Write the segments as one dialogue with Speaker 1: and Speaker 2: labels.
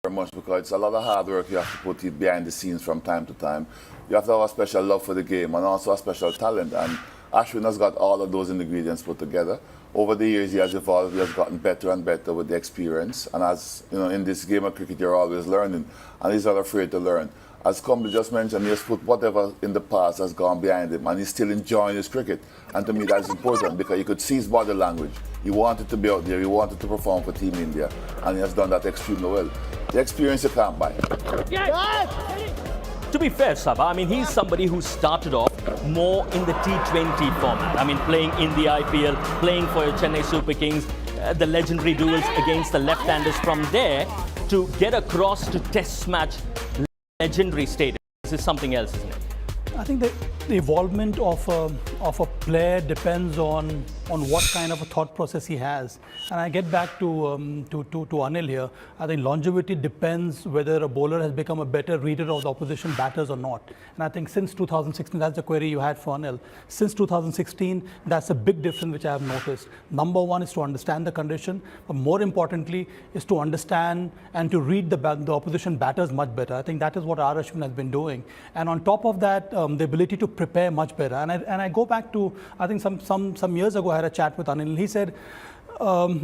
Speaker 1: very much because it's a lot of hard work you have to put it behind the scenes from time to time. You have to have a special love for the game and also a special talent. And Ashwin has got all of those ingredients put together. Over the years, he has evolved. He has gotten better and better with the experience. And as you know, in this game of cricket, you're always learning, and he's not afraid to learn. As Kumble just mentioned, he has put whatever in the past has gone behind him, and he's still enjoying his cricket. And to me, that's important because you could see his body language. He wanted to be out there. He wanted to perform for Team India, and he has done that extremely well. The experience you can't buy.
Speaker 2: To be fair, Saba, I mean, he's somebody who started off more in the T20 format. I mean, playing in the IPL, playing for Chennai Super Kings, the legendary duels against the left-handers. From there to get across to Test match legendary status. This is something else, isn't it?
Speaker 3: I think the evolvement of a player depends on what kind of a thought process he has. And I get back to Anil here. I think longevity depends whether a bowler has become a better reader of the opposition batters or not. And I think since 2016, that's the query you had for Anil. Since 2016, that's a big difference which I have noticed. Number one is to understand the condition, but more importantly is to understand and to read the opposition batters much better. I think that is what R. Ashwin has been doing. And on top of that, the ability to prepare much better. And I go back to, I think some years ago I had a chat with Anil. He said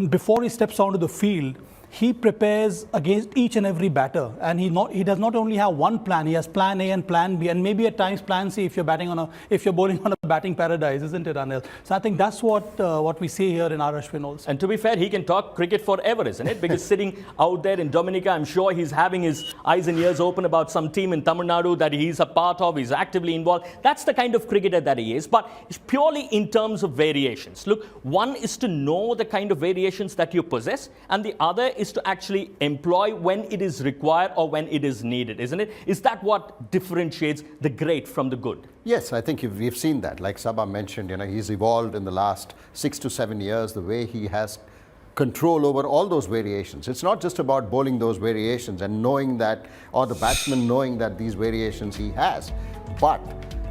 Speaker 3: before he steps onto the field, he prepares against each and every batter, and he does not only have one plan. He has plan A and plan B, and maybe at times plan C if you're bowling on a batting paradise, isn't it, Anil? So I think that's what we see here in R. Ashwin also.
Speaker 2: And to be fair, he can talk cricket forever, isn't it? Because sitting out there in Dominica, I'm sure he's having his eyes and ears open about some team in Tamil Nadu that he's a part of. He's actively involved. That's the kind of cricketer that he is. But it's purely in terms of variations. Look, one is to know the kind of variations that you possess, and the other is to actually employ when it is required or when it is needed, isn't it? Is that what differentiates the great from the good?
Speaker 4: Yes, I think we've seen that. Like Sabah mentioned, he's evolved in the last 6 to 7 years, the way he has control over all those variations. It's not just about bowling those variations and knowing that, or the batsman knowing that these variations he has, but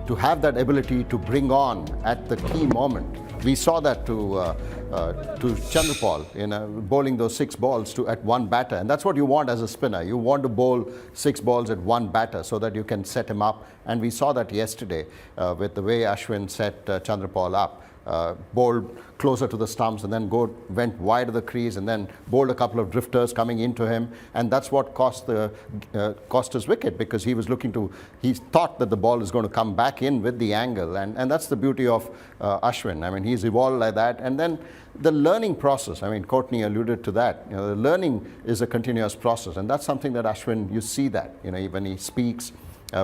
Speaker 4: to have that ability to bring on at the key moment. We saw that to Chandrapal, bowling those 6 balls at one batter. And that's what you want as a spinner. You want to bowl 6 balls at one batter so that you can set him up. And we saw that yesterday with the way Ashwin set Chandrapal up. Bowled closer to the stumps and then went wide of the crease and then bowled a couple of drifters coming into him, and that's what cost his wicket, because he thought that the ball is going to come back in with the angle, and that's the beauty of Ashwin. I mean, he's evolved like that. And then the learning process, I mean, Courtney alluded to that. The learning is a continuous process, and that's something that Ashwin, you see that, when he speaks,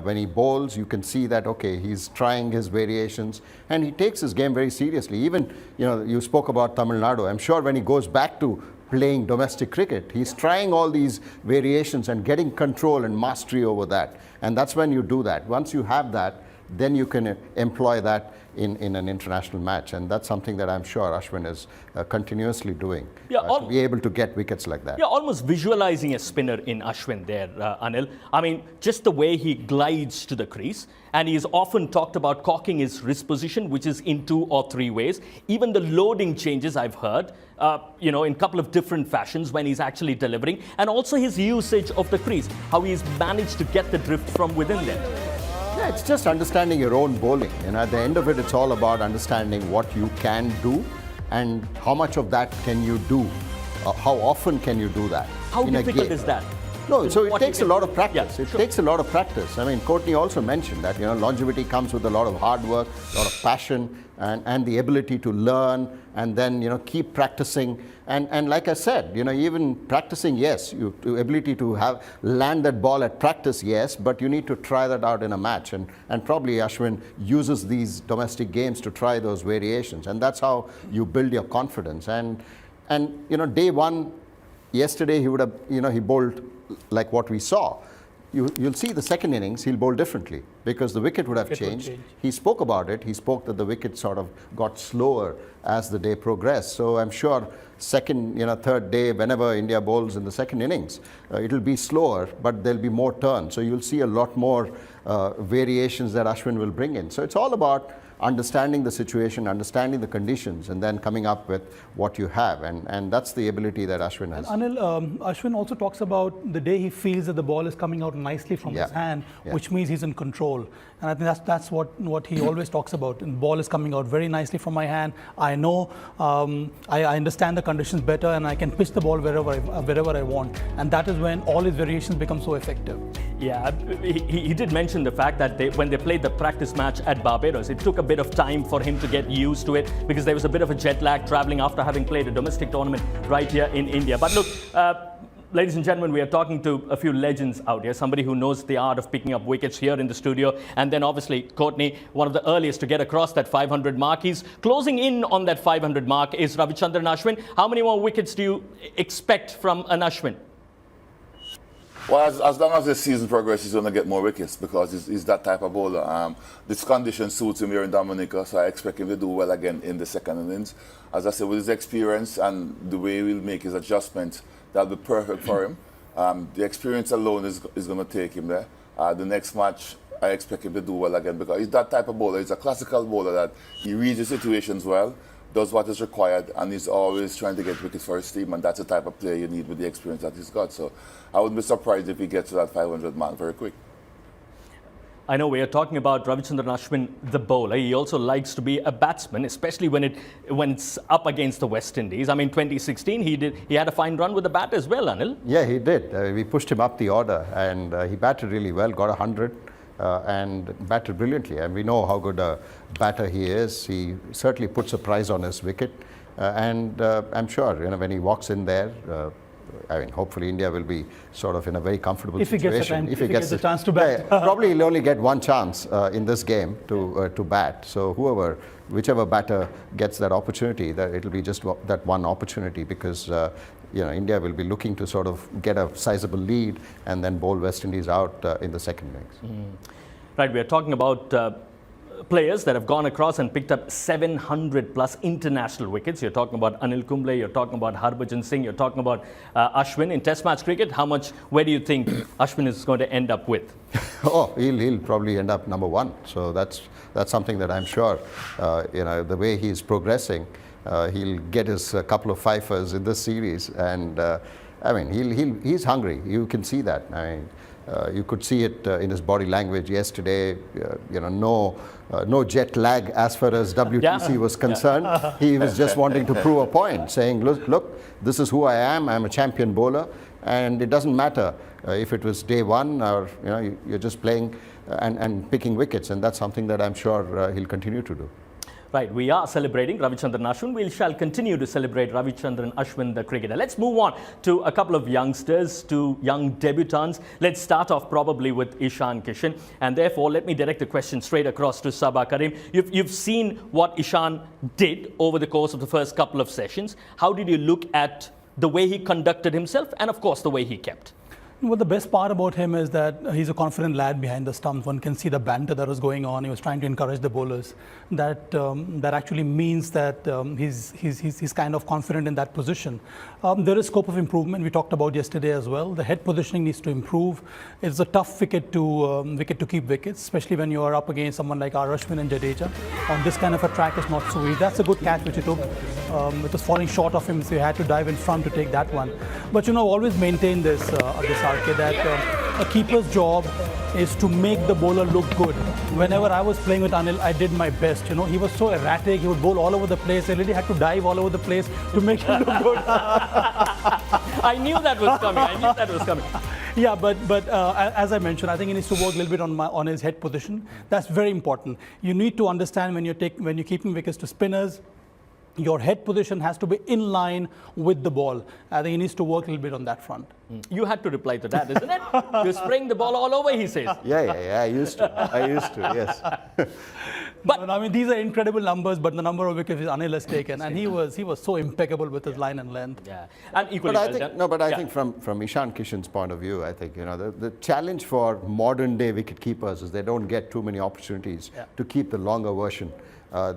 Speaker 4: when he bowls, you can see that, okay, he's trying his variations, and he takes his game very seriously. Even, you spoke about Tamil Nadu. I'm sure when he goes back to playing domestic cricket, he's trying all these variations and getting control and mastery over that. And that's when you do that. Once you have that, then you can employ that in an international match. And that's something that I'm sure Ashwin is continuously doing, to be able to get wickets like that.
Speaker 2: Yeah, almost visualizing a spinner in Ashwin there, Anil. I mean, just the way he glides to the crease. And he's often talked about cocking his wrist position, which is in 2 or 3 ways. Even the loading changes, I've heard, in a couple of different fashions when he's actually delivering. And also his usage of the crease, how he's managed to get the drift from within there.
Speaker 4: Yeah, it's just understanding your own bowling. At the end of it, it's all about understanding what you can do and how much of that can you do. How often can you do that?
Speaker 2: How difficult is that?
Speaker 4: No, so it takes a lot of practice.
Speaker 2: Yeah,
Speaker 4: it takes a lot of practice. I mean, Courtney also mentioned that, longevity comes with a lot of hard work, a lot of passion, and the ability to learn and then, keep practicing. And like I said, even practicing, yes, the ability to land that ball at practice, yes, but you need to try that out in a match. And probably Ashwin uses these domestic games to try those variations. And that's how you build your confidence. And day one, yesterday, he would have, he bowled like what we saw. You'll see the second innings, he'll bowl differently because the wicket would have changed. He spoke about it. He spoke that the wicket sort of got slower as the day progressed. So I'm sure second, third day, whenever India bowls in the second innings, it'll be slower, but there'll be more turns. So you'll see a lot more variations that Ashwin will bring in. So it's all about understanding the situation, understanding the conditions, and then coming up with what you have. And that's the ability that Ashwin has.
Speaker 3: Anil, Ashwin also talks about the day he feels that the ball is coming out nicely from his hand, which means he's in control. And I think that's what he always talks about. The ball is coming out very nicely from my hand. I know, I understand the conditions better, and I can pitch the ball wherever I want. And that is when all his variations become so effective.
Speaker 2: Yeah, he did mention the fact that when they played the practice match at Barbados, it took a bit of time for him to get used to it because there was a bit of a jet lag traveling after having played a domestic tournament right here in India. But look, ladies and gentlemen, we are talking to a few legends out here, somebody who knows the art of picking up wickets here in the studio. And then obviously, Courtney, one of the earliest to get across that 500 mark. He's closing in on that 500 mark is Ravichandran Ashwin. How many more wickets do you expect from an Ashwin?
Speaker 1: Well, as long as the season progresses, he's going to get more wickets because he's that type of bowler. This condition suits him here in Dominica, so I expect him to do well again in the second innings. As I said, with his experience and the way he will make his adjustments, that'll be perfect for him. The experience alone is going to take him there. The next match, I expect him to do well again because he's that type of bowler. He's a classical bowler that he reads the situations well, does what is required, and he's always trying to get wickets for his team, and that's the type of player you need with the experience that he's got. So I wouldn't be surprised if he gets to that 500 mark very quick.
Speaker 2: I know we are talking about Ravichandran Ashwin, the bowler. He also likes to be a batsman, especially when it's up against the West Indies. I mean, 2016, he had a fine run with the bat as well, Anil.
Speaker 4: Yeah, he did. We pushed him up the order, and he batted really well, got 100. And batted brilliantly. And we know how good a batter he is. He certainly puts a price on his wicket. And I'm sure, when he walks in there, I mean, hopefully India will be sort of in a very comfortable situation.
Speaker 3: If he gets a chance to bat.
Speaker 4: Yeah, probably he'll only get one chance in this game to bat. So whichever batter gets that opportunity, that it'll be just that one opportunity because India will be looking to sort of get a sizable lead and then bowl West Indies out in the second innings.
Speaker 2: Right, we are talking about players that have gone across and picked up 700 plus international wickets. You're talking about Anil Kumble, you're talking about Harbhajan Singh, you're talking about Ashwin in Test match cricket. Where do you think Ashwin is going to end up with?
Speaker 4: Oh, he'll probably end up number one. So that's something that I'm sure, the way he's progressing, he'll get his couple of fifers in this series, and I mean he's hungry. You can see that. I mean, you could see it in his body language yesterday. No jet lag as far as WTC was concerned. He was just wanting to prove a point, saying, "Look, this is who I am. I'm a champion bowler, and it doesn't matter if it was day one or you're just playing and picking wickets." And that's something that I'm sure he'll continue to do.
Speaker 2: Right, we are celebrating Ravichandran Ashwin. We shall continue to celebrate Ravichandran Ashwin, the cricketer. Let's move on to a couple of youngsters, to young debutants. Let's start off probably with Ishan Kishan. And therefore, let me direct the question straight across to Sabah Karim. You've seen what Ishan did over the course of the first couple of sessions. How did you look at the way he conducted himself and, of course, the way he kept?
Speaker 3: Well, the best part about him is that he's a confident lad behind the stumps. One can see the banter that was going on. He was trying to encourage the bowlers. That actually means that he's kind of confident in that position. There is scope of improvement. We talked about yesterday as well. The head positioning needs to improve. It's a tough wicket to keep wickets, especially when you are up against someone like Ashwin and Jadeja. On this kind of a track, it's not so easy. That's a good catch which he took. It was falling short of him, so he had to dive in front to take that one. But always maintain this RK, that a keeper's job is to make the bowler look good. Whenever I was playing with Anil, I did my best. He was so erratic. He would bowl all over the place. I really had to dive all over the place to make him look good.
Speaker 2: I knew that was coming.
Speaker 3: Yeah, but as I mentioned, I think he needs to work a little bit on his head position. That's very important. You need to understand when you're keeping wickets to spinners, your head position has to be in line with the ball. I think he needs to work a little bit on that front.
Speaker 2: You had to reply to that, isn't it? You're spraying the ball all over, he says.
Speaker 4: Yeah, I used to, yes.
Speaker 3: But I mean, these are incredible numbers, but the number of wickets Anil has taken, and he was so impeccable with his line and length.
Speaker 2: Yeah, and equally
Speaker 4: I think from Ishan Kishan's point of view, I think the challenge for modern day wicket keepers is they don't get too many opportunities to keep the longer version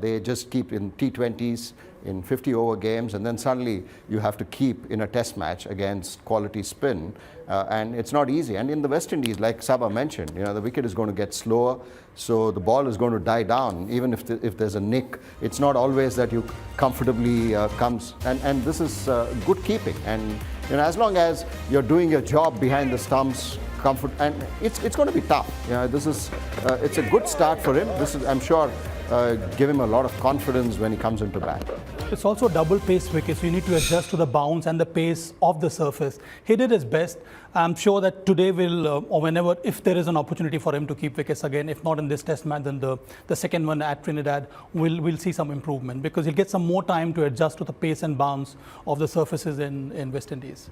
Speaker 4: They just keep in T20s, in 50-over games, and then suddenly you have to keep in a test match against quality spin, and it's not easy. And in the West Indies, like Saba mentioned, the wicket is going to get slower, so the ball is going to die down. Even if there's a nick, it's not always that you comfortably comes. And this is good keeping. And as long as you're doing your job behind the stumps, comfort, and it's going to be tough. It's a good start for him. This is, I'm sure, give him a lot of confidence when he comes into bat.
Speaker 3: It's also a double pace wicket, so you need to adjust to the bounce and the pace of the surface. He did his best. I'm sure that today or whenever, if there is an opportunity for him to keep wickets again, if not in this test match, then the second one at Trinidad, we'll see some improvement, because he'll get some more time to adjust to the pace and bounce of the surfaces in West Indies.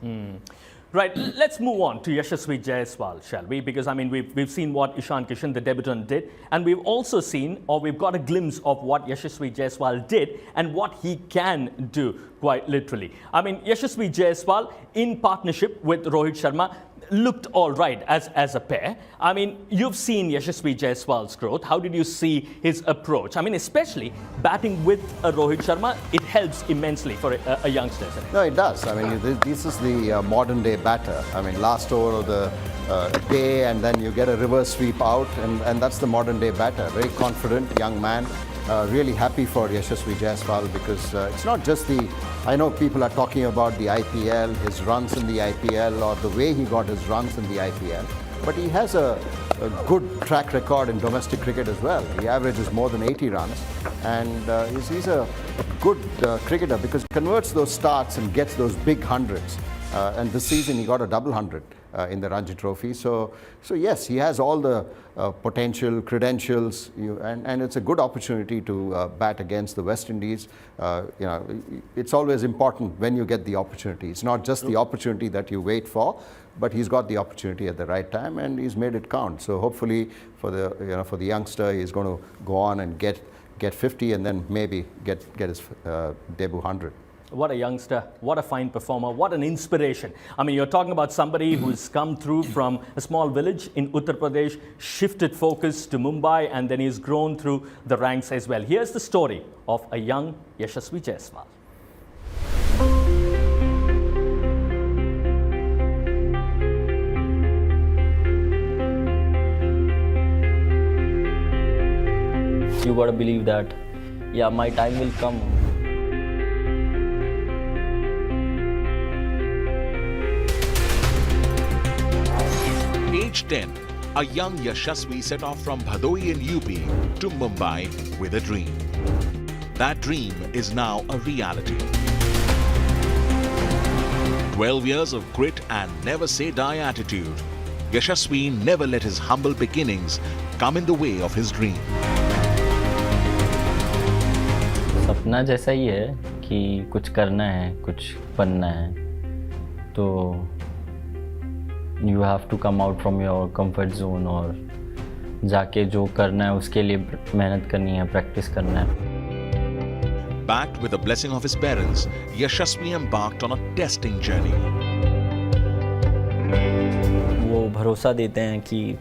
Speaker 2: Right, let's move on to Yashasvi Jaiswal, shall we? Because, we've seen what Ishan Kishan, the debutant, did, and we've also seen, or we've got a glimpse of what Yashasvi Jaiswal did and what he can do, quite literally. Yashasvi Jaiswal, in partnership with Rohit Sharma, looked all right as a pair. You've seen Yashasvi Jaiswal's growth. How did you see his approach? Especially batting with Rohit Sharma, it helps immensely for a youngster, isn't it?
Speaker 4: No, it does. This is the modern day batter. Last over of the day, and then you get a reverse sweep out, and that's the modern day batter. Very confident young man. Really happy for Yashasvi Jaiswal, because it's not just I know people are talking about the IPL, his runs in the IPL, or the way he got his runs in the IPL, but he has a good track record in domestic cricket as well. He averages more than 80 runs, and he's a good cricketer, because he converts those starts and gets those big hundreds. And this season he got a double hundred in the Ranji Trophy. So yes, he has all the potential, credentials, and it's a good opportunity to bat against the West Indies. It's always important when you get the opportunity. It's not just the opportunity that you wait for, but he's got the opportunity at the right time, and he's made it count. So hopefully for the youngster, he's going to go on and get 50, and then maybe get his debut 100.
Speaker 2: What a youngster, what a fine performer, what an inspiration. You're talking about somebody who's come through from a small village in Uttar Pradesh, shifted focus to Mumbai, and then he's grown through the ranks as well. Here's the story of a young Yashasvi Jaiswal.
Speaker 5: You gotta believe that, yeah, my time will come.
Speaker 6: Age 10, a young Yashasvi set off from Bhadoi in UP to Mumbai with a dream. That dream is now a reality. 12 years of grit and never say die attitude, Yashasvi never let his humble beginnings come in the way of his dream.
Speaker 5: सपना जैसा ही है कि कुछ करना है, कुछ बनना है, तो you have to come out from your comfort zone और जाके जो करना है उसके लिए मेहनत करनी है, प्रैक्टिस करना है.
Speaker 6: Backed with the blessing of his parents, Yashasvi embarked on a testing journey.
Speaker 5: वो भरोसा देते हैं कि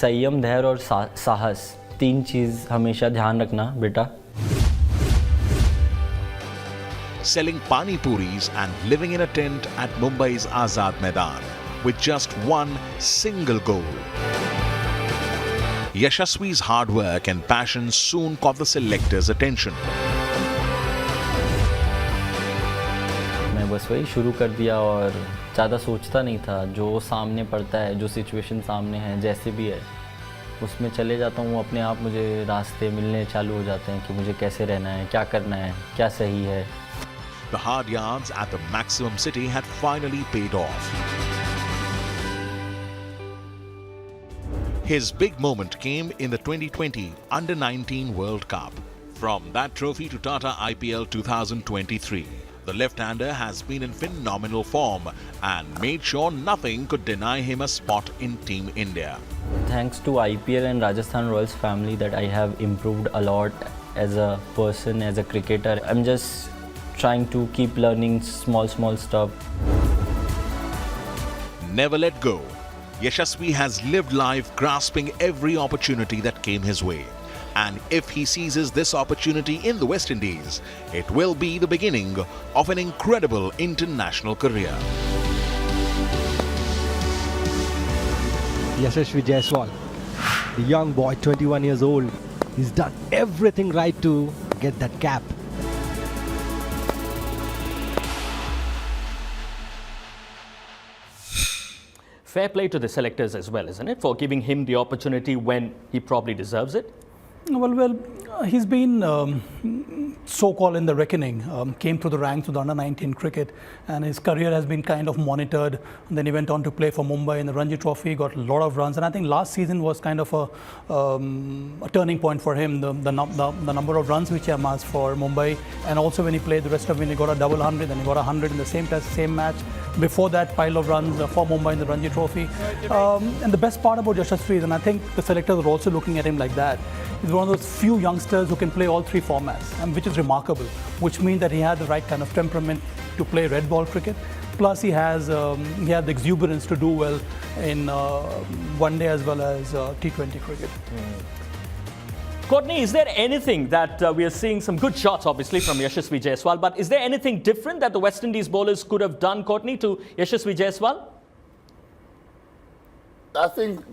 Speaker 5: संयम, धैर्य और साहस, तीन चीज़ हमेशा ध्यान रखना बेटा.
Speaker 6: Selling pani puris and living in a tent at Mumbai's Azad Maidan with just one single goal. Yashasvi's hard work and passion soon caught the selectors' attention.
Speaker 5: मैं बस वही शुरू कर दिया और ज़्यादा सोचता नहीं था. जो सामने पड़ता है, जो सिचुएशन सामने है, जैसे भी है उसमें चले जाता हूँ. अपने आप मुझे रास्ते मिलने चालू हो जाते हैं कि मुझे कैसे रहना है, क्या करना है, क्या सही है.
Speaker 6: The hard yards at the Maximum City had finally paid off. His big moment came in the 2020 Under-19 World Cup. From that trophy to Tata IPL 2023, the left-hander has been in phenomenal form and made sure nothing could deny him a spot in Team India.
Speaker 5: Thanks to IPL and Rajasthan Royals family that I have improved a lot as a person, as a cricketer. I'm just trying to keep learning small stuff.
Speaker 6: Never let go. Yashasvi has lived life grasping every opportunity that came his way. And if he seizes this opportunity in the West Indies, it will be the beginning of an incredible international career.
Speaker 7: Yashasvi Jaiswal, the young boy, 21 years old, he's done everything right to get that cap.
Speaker 2: Fair play to the selectors as well, isn't it, for giving him the opportunity when he probably deserves it?
Speaker 3: Well, he's been so-called in the reckoning, came through the ranks with under-19 cricket, and his career has been kind of monitored. And then he went on to play for Mumbai in the Ranji Trophy, got a lot of runs, and I think last season was kind of a turning point for him, the number of runs which he amassed for Mumbai, and also when he played the rest of when he got a double 100, and he got 100 in the same test, same match. Before that, pile of runs for Mumbai in the Ranji Trophy. And the best part about Yashasvi is, and I think the selectors are also looking at him like that, he's one of those few youngsters who can play all three formats, and which is remarkable, which means that he had the right kind of temperament to play red ball cricket. Plus, he had the exuberance to do well in one day as well as T20 cricket.
Speaker 2: Courtney, is there anything that we are seeing some good shots, obviously, from Yashasvi Jaiswal, but is there anything different that the West Indies bowlers could have done, Courtney, to Yashasvi Jaiswal?
Speaker 1: I think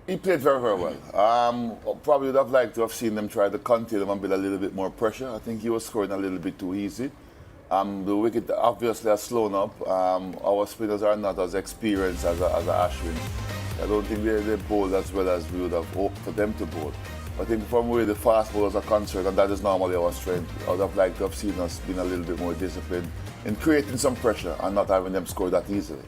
Speaker 1: he played very, very well. Probably would have liked to have seen them try to contain him and build a little bit more pressure. I think he was scoring a little bit too easy. The wicket obviously has slowed up. Our spinners are not as experienced as Ashwin. I don't think they bowled as well as we would have hoped for them to bowl. I think from where the fast bowlers are concerned, and that is normally our strength, I would have liked to have seen us being a little bit more disciplined in creating some pressure and not having them score that easily.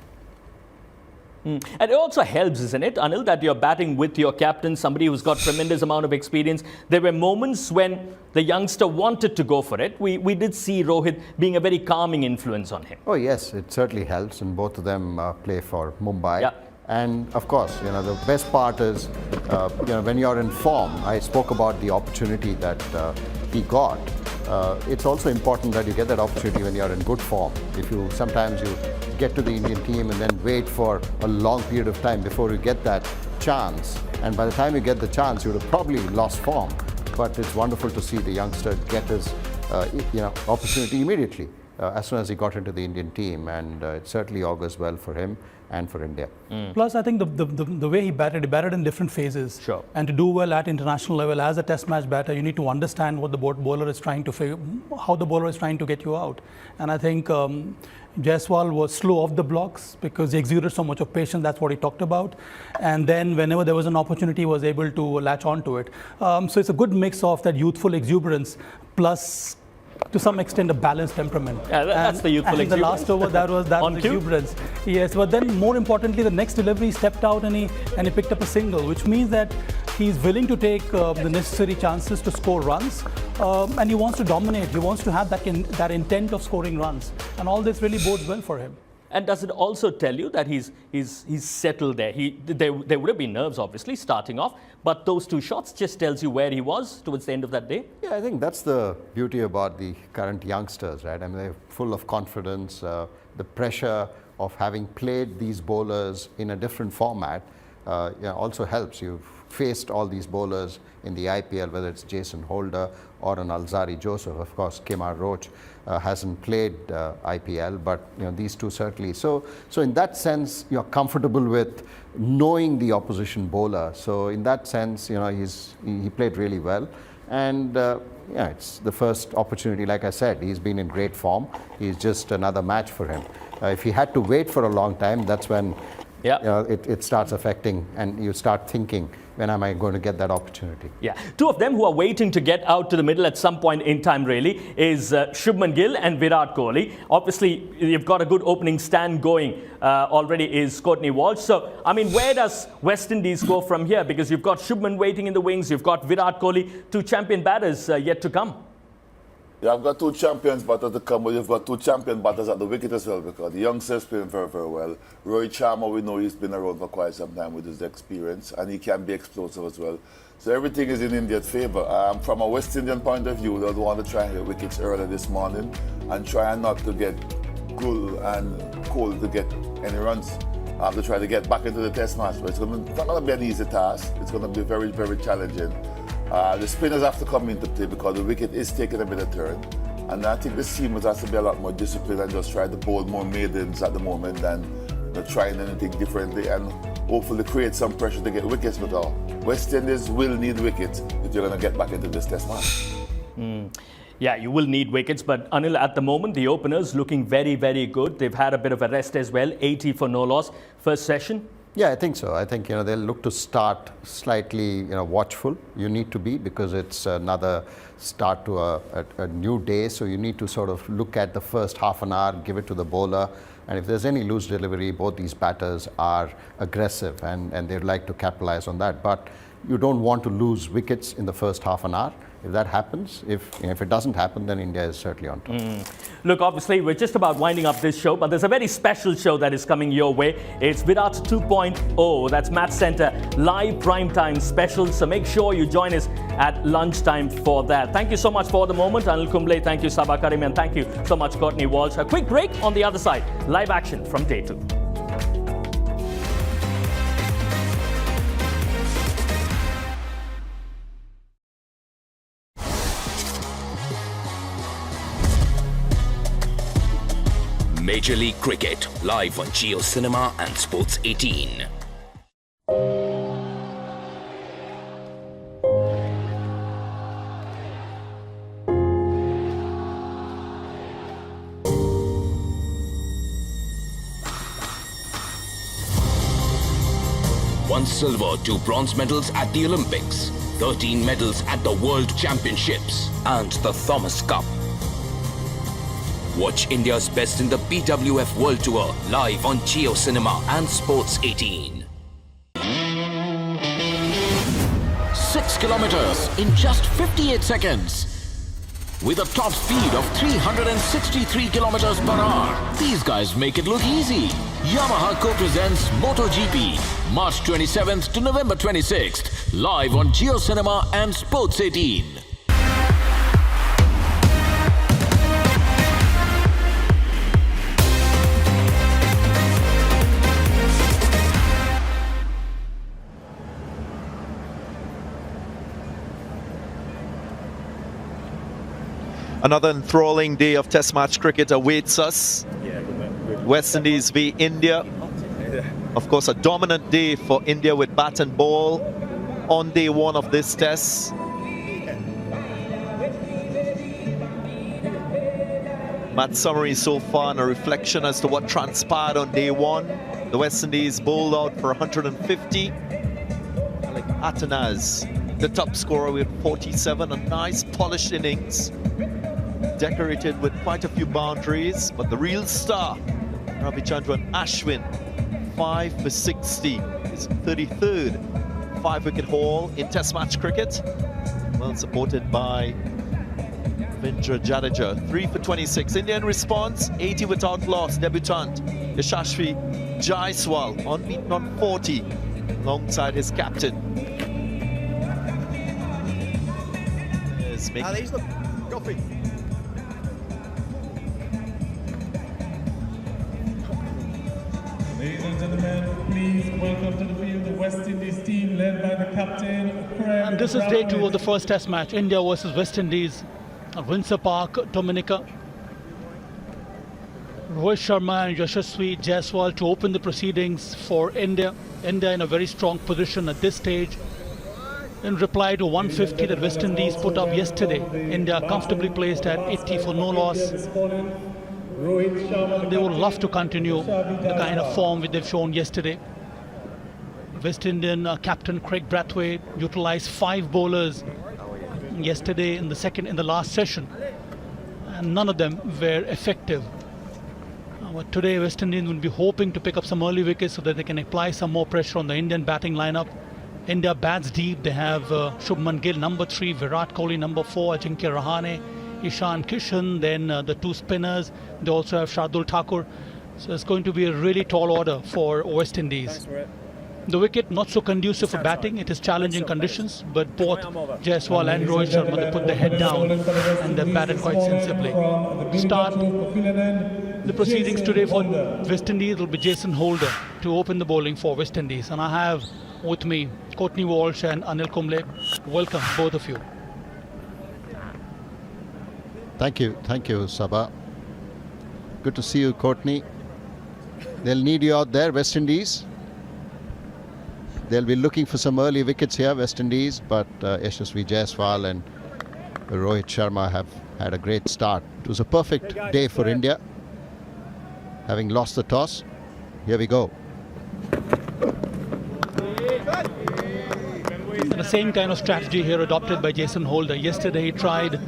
Speaker 2: And it also helps, isn't it, Anil, that you're batting with your captain, somebody who's got tremendous amount of experience. There were moments when the youngster wanted to go for it. We did see Rohit being a very calming influence on him.
Speaker 4: Oh yes, it certainly helps, and both of them play for Mumbai.
Speaker 2: Yeah.
Speaker 4: And of course, the best part is, when you're in form. I spoke about the opportunity that he got. It's also important that you get that opportunity when you're in good form. Sometimes you get to the Indian team and then wait for a long period of time before you get that chance. And by the time you get the chance, you would have probably lost form. But it's wonderful to see the youngster get his opportunity immediately as soon as he got into the Indian team, and it certainly augurs well for him and for India.
Speaker 3: Plus, I think the way he batted in different phases.
Speaker 2: Sure.
Speaker 3: And to do well at international level as a test match batter, you need to understand what the bowler is trying to figure, how the bowler is trying to get you out. And I think Jaiswal was slow off the blocks because he exuded so much of patience. That's what he talked about. And then whenever there was an opportunity, he was able to latch onto it. So it's a good mix of that youthful exuberance plus, to some extent, a balanced temperament.
Speaker 2: Yeah, that's the youthful
Speaker 3: exuberance. The last over, that was exuberance. Yes, but then more importantly, the next delivery, he stepped out and he picked up a single, which means that he's willing to take the necessary chances to score runs, and he wants to dominate. He wants to have that intent of scoring runs, and all this really bodes well for him.
Speaker 2: And does it also tell you that he's settled there? There would have been nerves, obviously, starting off, but those two shots just tells you where he was towards the end of that day.
Speaker 4: Yeah, I think that's the beauty about the current youngsters, right? I mean, they're full of confidence. The pressure of having played these bowlers in a different format also helps. You've faced all these bowlers in the IPL, whether it's Jason Holder or an Alzari Joseph. Of course, Kemar Roach hasn't played IPL, but these two certainly. So in that sense, you're comfortable with knowing the opposition bowler. So in that sense, he played really well, and it's the first opportunity. Like I said, he's been in great form. He's just another match for him. If he had to wait for a long time, that's when it starts affecting, and you start thinking, when am I going to get that opportunity?
Speaker 2: Yeah, two of them who are waiting to get out to the middle at some point in time really is Shubman Gill and Virat Kohli. Obviously, you've got a good opening stand going already is Courtney Walsh. So, I mean, where does West Indies go from here? Because you've got Shubman waiting in the wings, you've got Virat Kohli, two champion batters yet to come.
Speaker 1: Yeah, I've got two champions batters to come, but you've got two champion batters at the wicket as well, because the youngster's playing very, very well. Rohit Sharma, we know he's been around for quite some time with his experience, and he can be explosive as well. So everything is in India's favour. From a West Indian point of view, they'll want to try and hit wickets early this morning and try not to get Gul and Cole to get any runs. To try to get back into the test match. But it's not going to be an easy task. It's going to be very, very challenging. The spinners have to come into play because the wicket is taking a bit of turn. And I think the seamers has to be a lot more disciplined and just try to bowl more maidens at the moment than trying anything differently and hopefully create some pressure to get wickets. But West Indies will need wickets if you're going to get back into this test match.
Speaker 2: Yeah, you will need wickets, but Anil, at the moment, the openers looking very, very good. They've had a bit of a rest as well, 80 for no loss. First session?
Speaker 4: Yeah, I think so. I think they'll look to start slightly watchful. You need to be, because it's another start to a new day. So you need to sort of look at the first half an hour, give it to the bowler. And if there's any loose delivery, both these batters are aggressive and they'd like to capitalize on that. But you don't want to lose wickets in the first half an hour. If that happens, if it doesn't happen, then India is certainly on top.
Speaker 2: Look, obviously, we're just about winding up this show, but there's a very special show that is coming your way. It's Virat 2.0. That's Match Center live primetime special. So make sure you join us at lunchtime for that. Thank you so much for the moment, Anil Kumble. Thank you, Sabah Karim, and thank you so much, Courtney Walsh. A quick break on the other side. Live action from day 2.
Speaker 8: Major League Cricket, live on Jio Cinema and Sports 18. One silver, 2 bronze medals at the Olympics, 13 medals at the World Championships and the Thomas Cup. Watch India's best in the BWF World Tour live on Jio Cinema and Sports 18. 6 kilometers in just 58 seconds. With a top speed of 363 kilometers per hour. These guys make it look easy. Yamaha co-presents MotoGP, March 27th to November 26th, live on Jio Cinema and Sports 18.
Speaker 9: Another enthralling day of Test match cricket awaits us. West Indies v India. Of course, a dominant day for India with bat and ball on day 1 of this test. Match summary so far and a reflection as to what transpired on day 1. The West Indies bowled out for 150. Like Atanaz, the top scorer with 47, a nice polished innings. Decorated with quite a few boundaries, but the real star, Ravichandran Ashwin, 5 for 60, his 33rd 5-wicket haul in Test match cricket. Well supported by Ravindra Jadeja, 3 for 26. Indian response, 80 without loss. Debutant Yashasvi Jaiswal, unbeaten on 40, alongside his captain.
Speaker 10: Ali's the coffee.
Speaker 11: Ladies and gentlemen, please welcome to the field the West Indies team led by the captain, Craig.
Speaker 3: And this is day 2 of the first test match, India versus West Indies at Windsor Park, Dominica. Rohit Sharma and Yashasvi Jaiswal to open the proceedings for India. India in a very strong position at this stage. In reply to 150 that West Indies put up yesterday, India comfortably placed at 80 for no loss. They would love to continue the kind of form which they've shown yesterday. West Indian captain Craig Brathwaite utilized 5 bowlers yesterday in the last session, and none of them were effective. But today West Indies will be hoping to pick up some early wickets so that they can apply some more pressure on the Indian batting lineup. India bats deep. They have Shubman Gill number 3, Virat Kohli number 4, Ajinkya Rahane, Ishan Kishan, then the 2 spinners. They also have Shardul Thakur. So it's going to be a really tall order for West Indies. The wicket not so conducive for batting. It is challenging conditions, but both Jaiswal and Rohit Sharma, they put their head down and they batted quite sensibly. Start the proceedings today for West Indies will be Jason Holder to open the bowling for West Indies. And I have with me, Courtney Walsh and Anil Kumble. Welcome, both of you.
Speaker 4: Thank you, Sabha. Good to see you, Courtney. They'll need you out there, West Indies. They'll be looking for some early wickets here, West Indies, but Yashasvi Jaiswal and Rohit Sharma have had a great start. It was a perfect day for India, having lost the toss. Here we go.
Speaker 3: The same kind of strategy here adopted by Jason Holder. Yesterday he tried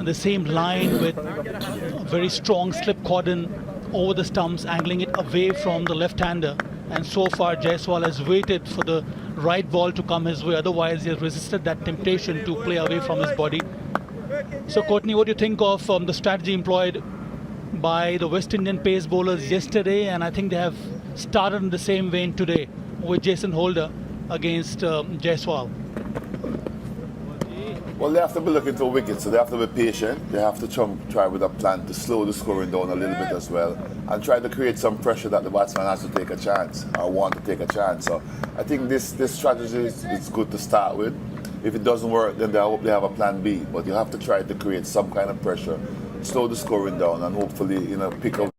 Speaker 3: the same line with a very strong slip cordon over the stumps, angling it away from the left-hander. And so far Jaiswal has waited for the right ball to come his way. Otherwise he has resisted that temptation to play away from his body. So Courtney, what do you think of the strategy employed by the West Indian pace bowlers yesterday? And I think they have started in the same vein today with Jason Holder against Jaiswal.
Speaker 1: Well, they have to be looking for wickets, so they have to be patient. They have to try with a plan to slow the scoring down a little bit as well, and try to create some pressure that the batsman has to take a chance or want to take a chance. So I think this strategy is good to start with. If it doesn't work, then I hope they have a plan B. But you have to try to create some kind of pressure, slow the scoring down, and hopefully pick up